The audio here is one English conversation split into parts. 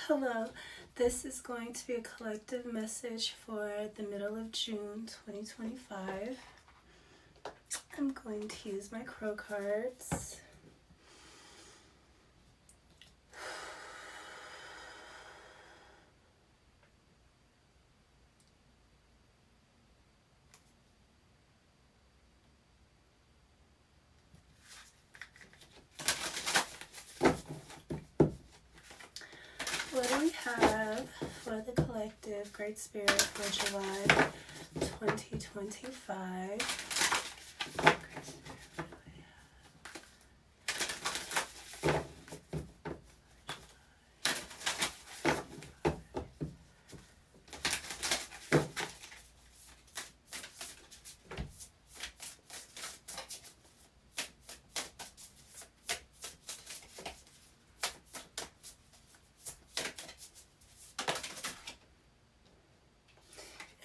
Hello, this is going to be a collective message for the middle of June 2025. I'm going to use my crow cards. What do we have for the collective Great Spirit for July 2025?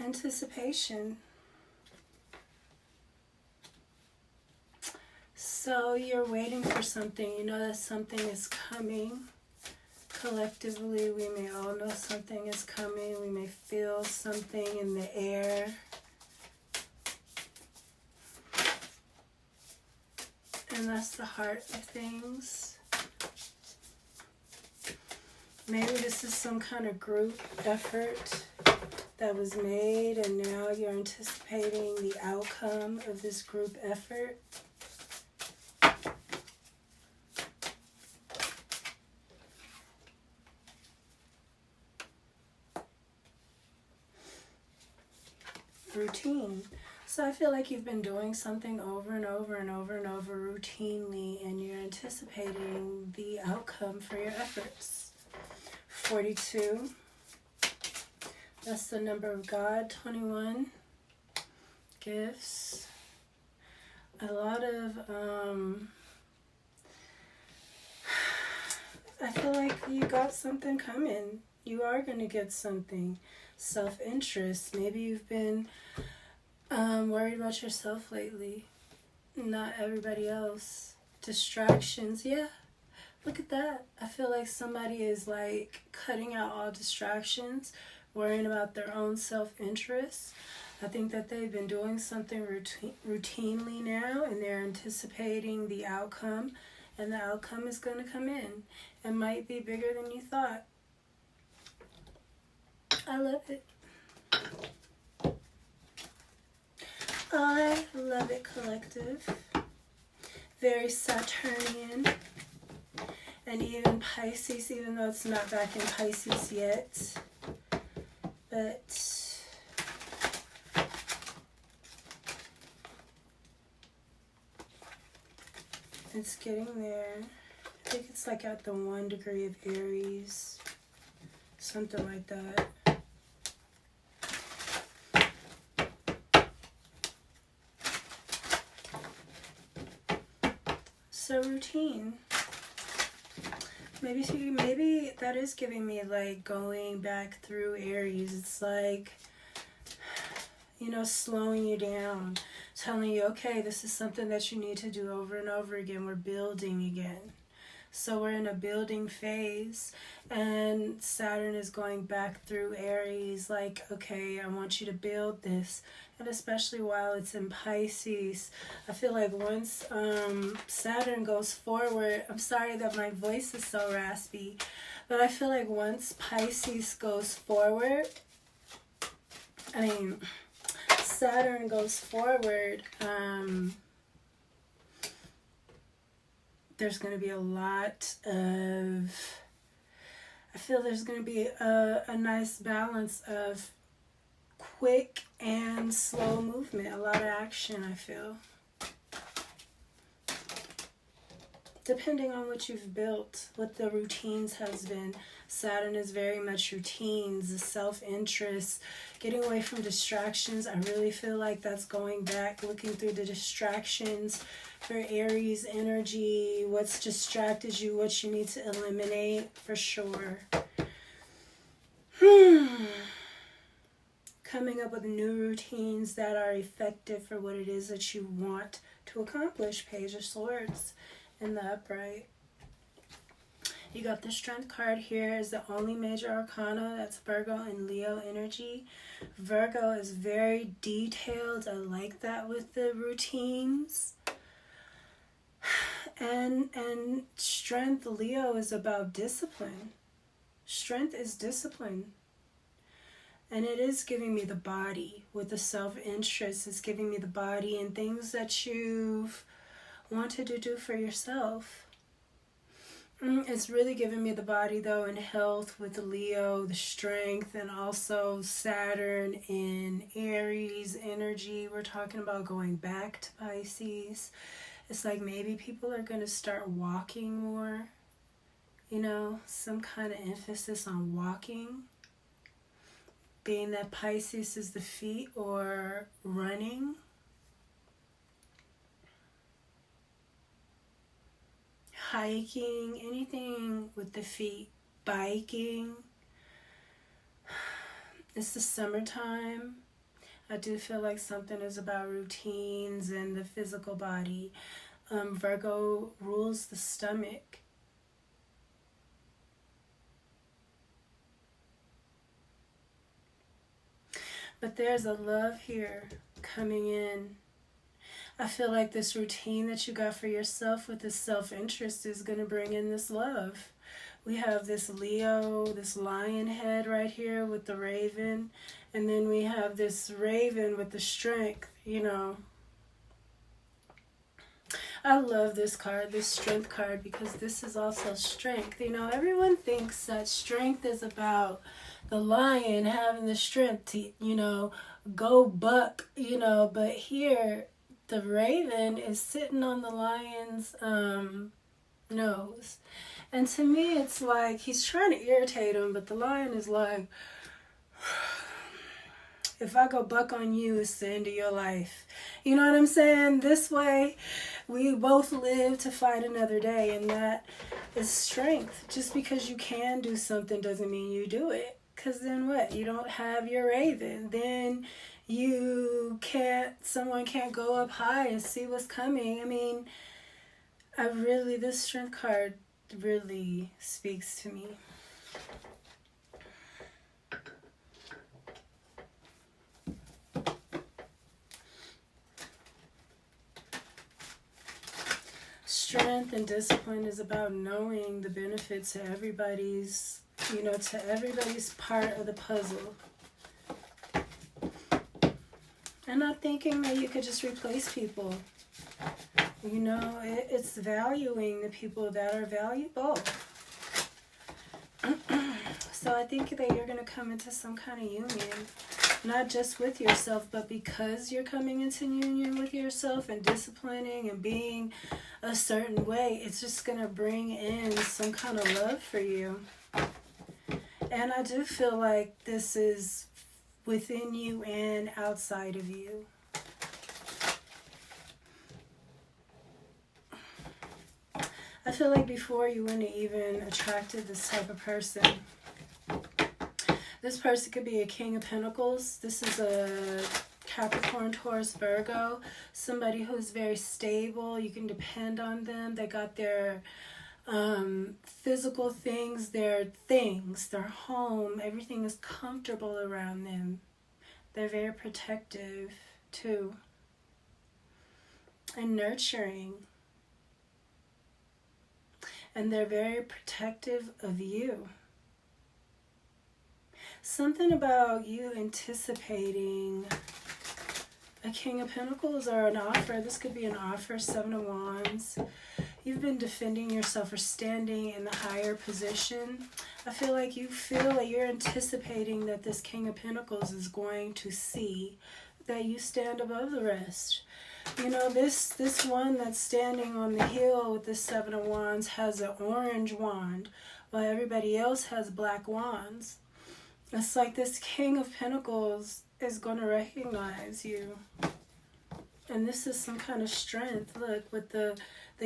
Anticipation. So you're waiting for something. You know that something is coming. Collectively, we may all know something is coming. We may feel something in the air. And that's the heart of things. Maybe this is some kind of group effort that was made, and now you're anticipating the outcome of this group effort. Routine. So I feel like you've been doing something over and over and over and over routinely, and you're anticipating the outcome for your efforts. 42. That's the number of God. 21. Gifts. A lot of, I feel like you got something coming. You are going to get something. Self-interest. Maybe you've been worried about yourself lately. Not everybody else. Distractions. Yeah. Look at that. I feel like somebody is like cutting out all distractions, worrying about their own self-interest. I think that they've been doing something routinely now, and they're anticipating the outcome, and the outcome is going to come in. It might be bigger than you thought. I love it. I love it, collective. Very Saturnian. And even Pisces, even though it's not back in Pisces yet. But it's getting there. I think it's like at the 1 degree of Aries. Something like that. So routine. Maybe that is giving me like going back through Aries. It's like, you know, slowing you down, telling you, okay, this is something that you need to do over and over again. We're building again. So we're in a building phase, and Saturn is going back through Aries like, okay, I want you to build this. And especially while it's in Pisces, I feel like once Saturn goes forward, I'm sorry that my voice is so raspy, but I feel like once Pisces goes forward, Saturn goes forward, there's going to be a lot of, I feel there's going to be a nice balance of quick and slow movement, a lot of action, I feel. Depending on what you've built, what the routines has been. Saturn is very much routines, the self-interest, getting away from distractions. I really feel like that's going back, looking through the distractions for Aries energy, what's distracted you, what you need to eliminate, for sure. Coming up with new routines that are effective for what it is that you want to accomplish. Page of Swords in the upright. You got the Strength card here is the only major arcana. That's Virgo and Leo energy. Virgo is very detailed. I like that with the routines. And Strength, Leo, is about discipline. Strength is discipline. And it is giving me the body with the self-interest. It's giving me the body and things that you've wanted to do for yourself. It's really giving me the body, though, and health with the Leo, the strength, and also Saturn in Aries energy. We're talking about going back to Pisces. It's like maybe people are going to start walking more. You know, some kind of emphasis on walking. Being that Pisces is the feet, or running. Hiking, anything with the feet, biking. It's the summertime. I do feel like something is about routines and the physical body. Virgo rules the stomach. But there's a love here coming in. I feel like this routine that you got for yourself with this self-interest is going to bring in this love. We have this Leo, this lion head right here with the raven. And then we have this raven with the strength, you know. I love this card, this Strength card, because this is also strength. You know, everyone thinks that strength is about the lion having the strength to, you know, go buck, you know. But here, the raven is sitting on the lion's nose. And to me, it's like he's trying to irritate him, but the lion is like, if I go buck on you, it's the end of your life. You know what I'm saying? This way, we both live to fight another day, and that is strength. Just because you can do something doesn't mean you do it. Because then what? You don't have your raven. Then someone can't go up high and see what's coming. I mean, this Strength card really speaks to me. Strength and discipline is about knowing the benefits to everybody's, you know, to everybody's part of the puzzle. And not thinking that you could just replace people. You know, it's valuing the people that are valuable. So I think that you're going to come into some kind of union. Not just with yourself, but because you're coming into union with yourself and disciplining and being a certain way, it's just going to bring in some kind of love for you. And I do feel like this is within you and outside of you. I feel like before you wouldn't have even attracted this type of person. This person could be a King of Pentacles. This is a Capricorn, Taurus, Virgo. Somebody who's very stable. You can depend on them. They got their physical things, their home. Everything is comfortable around them. They're very protective too. And nurturing. And they're very protective of you. Something about you anticipating a King of Pentacles or an offer. This could be an offer, Seven of Wands. You've been defending yourself or standing in the higher position. I feel like you're anticipating that this King of Pentacles is going to see that you stand above the rest. You know, this one that's standing on the hill with this Seven of Wands has an orange wand, while everybody else has black wands. It's like this King of Pentacles is going to recognize you. And this is some kind of strength. Look, with the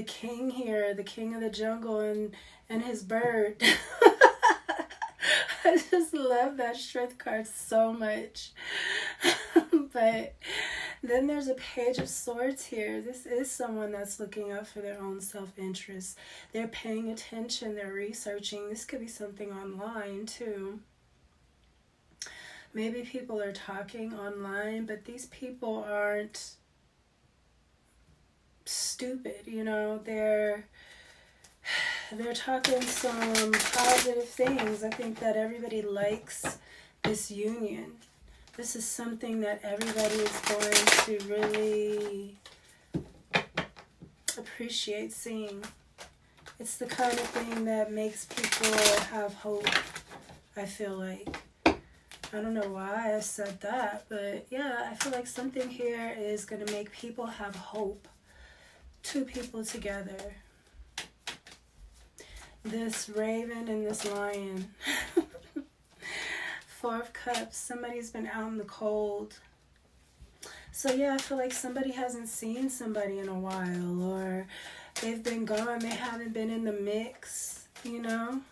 king here, the king of the jungle and his bird. I just love that strength card so much. But Then there's a Page of Swords here. This is someone that's looking out for their own self-interest. They're paying attention. They're researching. This could be something online too. Maybe people are talking online, but these people aren't stupid, you know. They're talking some positive things. I think that everybody likes this union. This is something that everybody is going to really appreciate seeing. It's the kind of thing that makes people have hope, I feel like. I don't know why I said that, but yeah, I feel like something here is going to make people have hope. Two people together. This raven and this lion. Four of Cups. Somebody's been out in the cold. So yeah, I feel like somebody hasn't seen somebody in a while, or they've been gone. They haven't been in the mix, you know.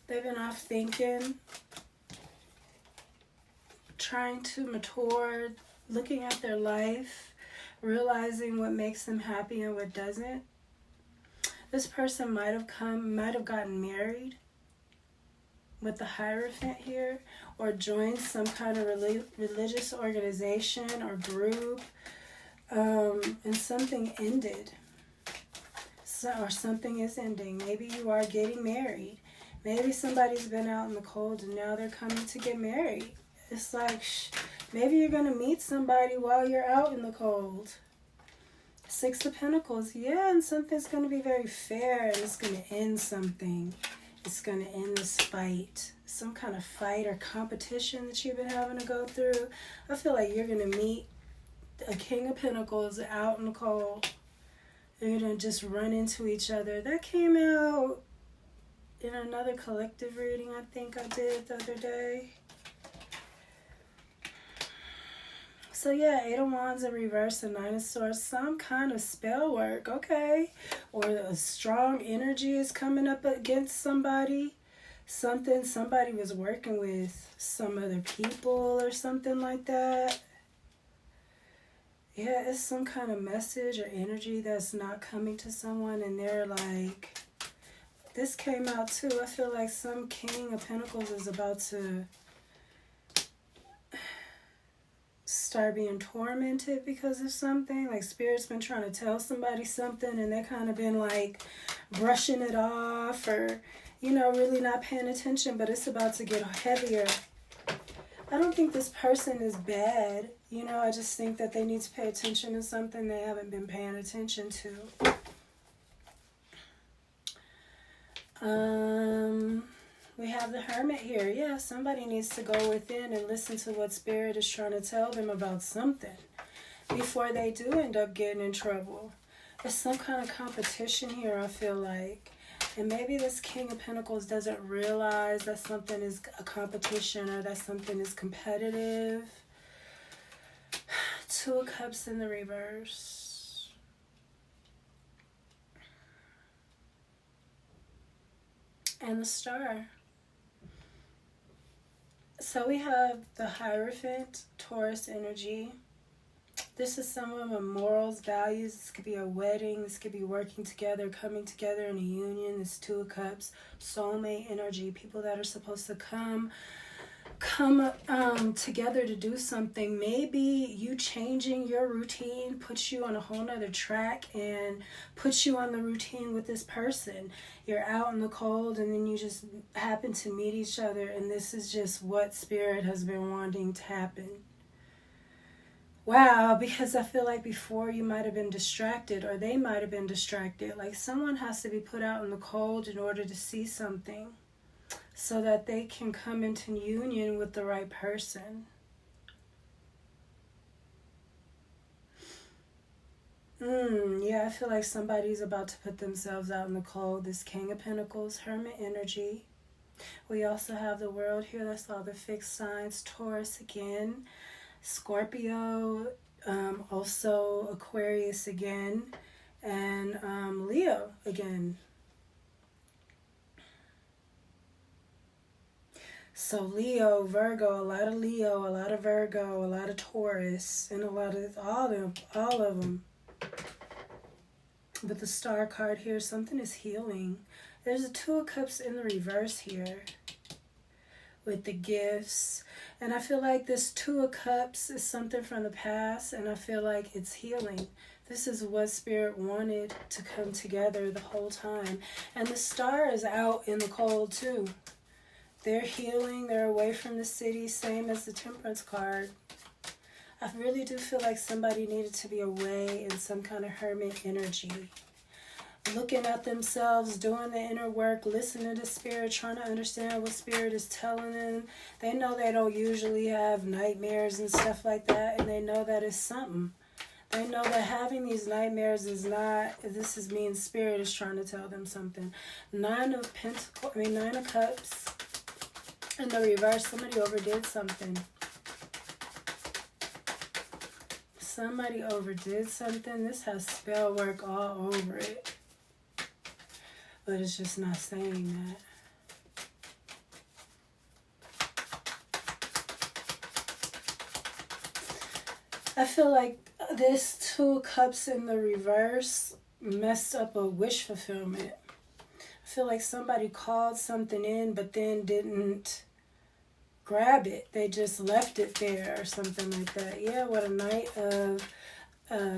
They've been off thinking, trying to mature, looking at their life, realizing what makes them happy and what doesn't. This person might have gotten married with the Hierophant here, or joined some kind of religious organization or group, and something ended. Or something is ending. Maybe you are getting married. Maybe somebody's been out in the cold and now they're coming to get married. It's like, maybe you're going to meet somebody while you're out in the cold. Six of Pentacles. Yeah, and something's going to be very fair, and it's going to end something. It's going to end this fight. Some kind of fight or competition that you've been having to go through. I feel like you're going to meet a King of Pentacles out in the cold. You're going to just run into each other. That came out in another collective reading I think I did the other day. So yeah, Eight of Wands in reverse and Nine of Swords. Some kind of spell work, okay? Or a strong energy is coming up against somebody. Something somebody was working with some other people or something like that. Yeah, it's some kind of message or energy that's not coming to someone, and they're like, this came out too. I feel like some King of Pentacles is about to start being tormented because of something. Like Spirit's been trying to tell somebody something and they kind of been like brushing it off, or, you know, really not paying attention, but it's about to get heavier. I don't think this person is bad. You know, I just think that they need to pay attention to something they haven't been paying attention to. We have the Hermit here. Yeah, somebody needs to go within and listen to what Spirit is trying to tell them about something before they do end up getting in trouble. There's some kind of competition here, I feel like. And maybe this King of Pentacles doesn't realize that something is a competition or that something is competitive. Two of Cups in the reverse. And the Star. So we have the Hierophant, Taurus energy. This is someone with morals, values. This could be a wedding. This could be working together, coming together in a union. This Two of Cups, soulmate energy. People that are supposed to come together to do something. Maybe you changing your routine puts you on a whole nother track and puts you on the routine with this person. You're out in the cold and then you just happen to meet each other, and this is just what Spirit has been wanting to happen. Wow, because I feel like before you might have been distracted, or they might have been distracted. Like someone has to be put out in the cold in order to see something, so that they can come into union with the right person. Yeah, I feel like somebody's about to put themselves out in the cold. This King of Pentacles, Hermit energy. We also have the World here. That's all the fixed signs. Taurus again. Scorpio. Also Aquarius again. And Leo again. So Leo, Virgo, a lot of Leo, a lot of Virgo, a lot of Taurus, and a lot of all of them. But the Star card here, something is healing. There's a Two of Cups in the reverse here with the gifts. And I feel like this Two of Cups is something from the past, and I feel like it's healing. This is what Spirit wanted to come together the whole time. And the Star is out in the cold too. They're healing. They're away from the city, same as the Temperance card. I really do feel like somebody needed to be away in some kind of hermit energy. Looking at themselves, doing the inner work, listening to Spirit, trying to understand what Spirit is telling them. They know they don't usually have nightmares and stuff like that, and they know that it's something. They know that having these nightmares is not, this is mean Spirit is trying to tell them something. Nine of Cups. In the reverse, somebody overdid something. Somebody overdid something. This has spell work all over it. But it's just not saying that. I feel like this Two Cups in the reverse messed up a wish fulfillment. I feel like somebody called something in but then didn't grab it. They just left it there or something like that. Yeah, what a Knight of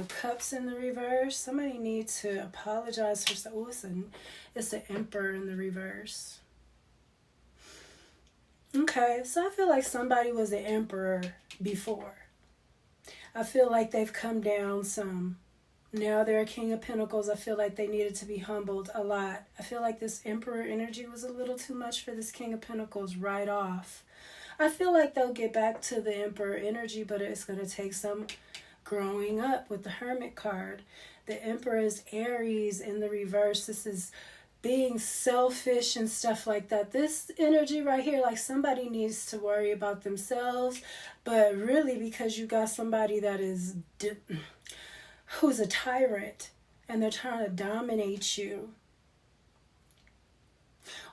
Cups in the reverse. Somebody needs to apologize for something. Oh, it's the Emperor in the reverse. Okay, so I feel like somebody was the Emperor before. I feel like they've come down some. Now they're a King of Pentacles. I feel like they needed to be humbled a lot. I feel like this Emperor energy was a little too much for this King of Pentacles right off. I feel like they'll get back to the Emperor energy, but it's going to take some growing up with the Hermit card. The Emperor is Aries in the reverse. This is being selfish and stuff like that. This energy right here, like somebody needs to worry about themselves, but really because you got somebody that is who's a tyrant and they're trying to dominate you.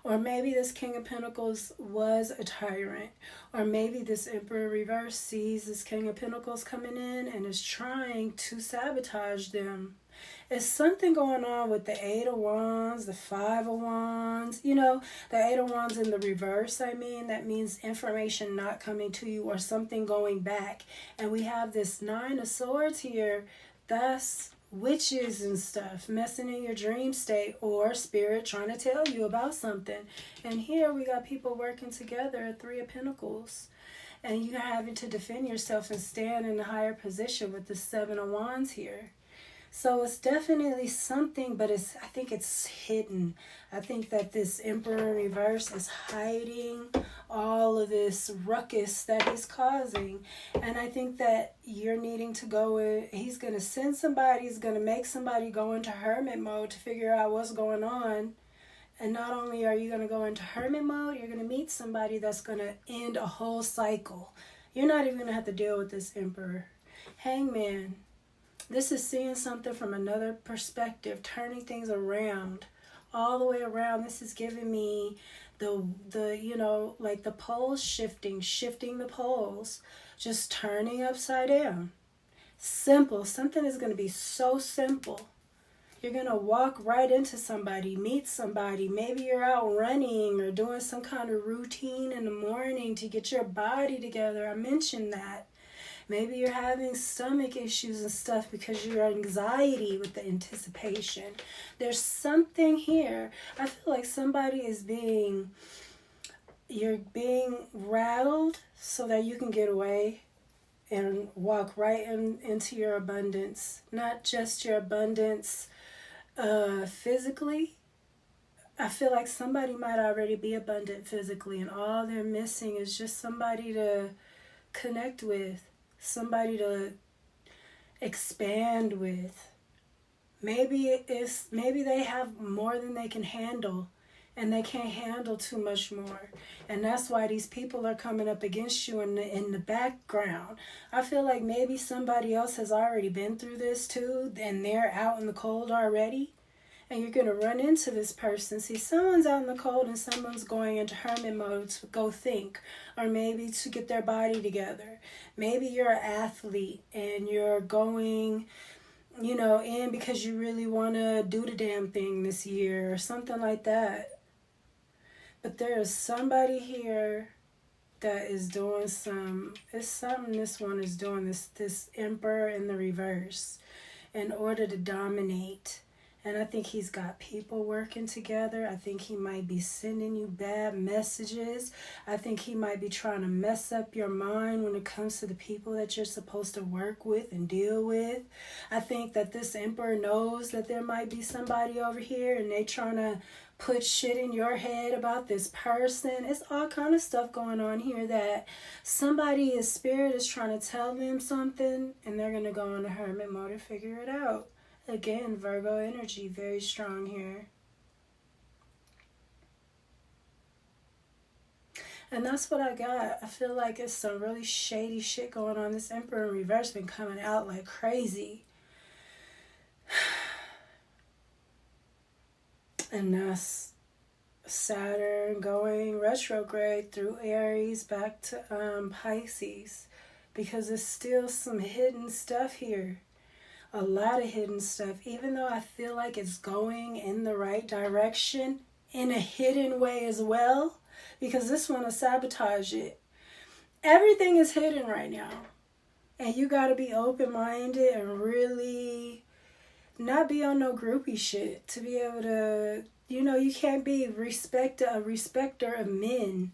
Or maybe this King of Pentacles was a tyrant. Or maybe this Emperor reverse sees this King of Pentacles coming in and is trying to sabotage them. There's something going on with the Eight of Wands, the Five of Wands. You know, the Eight of Wands in the reverse, that means information not coming to you or something going back. And we have this Nine of Swords here. That's witches and stuff messing in your dream state or Spirit trying to tell you about something. And here we got people working together, Three of Pentacles. And you're having to defend yourself and stand in a higher position with the Seven of Wands here. So it's definitely something, but I think it's hidden. I think that this Emperor reverse is hiding all of this ruckus that he's causing. And I think that you're needing to go in. He's going to send somebody, he's going to make somebody go into hermit mode to figure out what's going on. And not only are you going to go into hermit mode, you're going to meet somebody that's going to end a whole cycle. You're not even going to have to deal with this Emperor. Hangman. This is seeing something from another perspective, turning things around, all the way around. This is giving me the you know, like the poles shifting the poles, just turning upside down. Simple. Something is going to be so simple. You're going to walk right into somebody, meet somebody. Maybe you're out running or doing some kind of routine in the morning to get your body together. I mentioned that. Maybe you're having stomach issues and stuff because your anxiety with the anticipation. There's something here. I feel like somebody is you're being rattled so that you can get away and walk right into your abundance. Not just your abundance physically. I feel like somebody might already be abundant physically and all they're missing is just somebody to connect with. Somebody to expand with. Maybe they have more than they can handle and they can't handle too much more. And that's why these people are coming up against you in the background. I feel like maybe somebody else has already been through this too and they're out in the cold already. And you're going to run into this person. See, someone's out in the cold and someone's going into hermit mode to go think, or maybe to get their body together. Maybe you're an athlete and you're going, you know, in because you really want to do the damn thing this year or something like that. But there is somebody here that is doing it's something this one is doing, this Emperor in the reverse, in order to dominate. And I think he's got people working together. I think he might be sending you bad messages. I think he might be trying to mess up your mind when it comes to the people that you're supposed to work with and deal with. I think that this Emperor knows that there might be somebody over here and they trying to put shit in your head about this person. It's all kind of stuff going on here that somebody in spirit is trying to tell them something and they're going to go on a hermit mode to figure it out. Again, Virgo energy, very strong here. And that's what I got. I feel like it's some really shady shit going on. This Emperor in reverse been coming out like crazy. And that's Saturn going retrograde through Aries back to Pisces. Because there's still some hidden stuff here. A lot of hidden stuff, even though I feel like it's going in the right direction in a hidden way as well, because this one will sabotage it. Everything is hidden right now, and you got to be open-minded and really not be on no groupie shit to be able to, you know, you can't be a respecter of men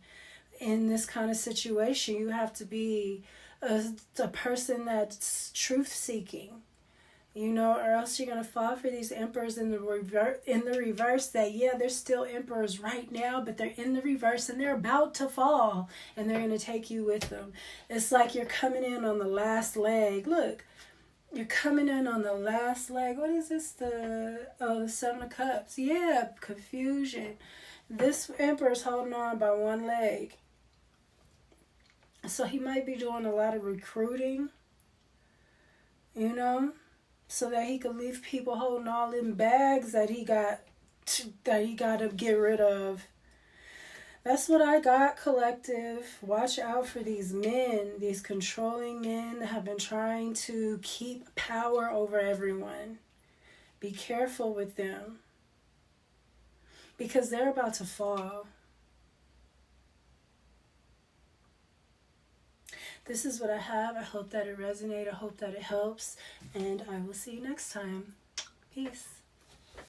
in this kind of situation. You have to be a person that's truth-seeking. You know, or else you're going to fall for these emperors in the reverse that, yeah, they're still emperors right now, but they're in the reverse and they're about to fall and they're going to take you with them. It's like you're coming in on the last leg. Look, you're coming in on the last leg. What is this? The Seven of Cups. Yeah, confusion. This emperor's holding on by one leg. So he might be doing a lot of recruiting, you know, so that he could leave people holding all them bags that he got to get rid of. That's what I got, collective. Watch out for these men, these controlling men that have been trying to keep power over everyone. Be careful with them, because they're about to fall. This is what I have. I hope that it resonates. I hope that it helps. And I will see you next time. Peace.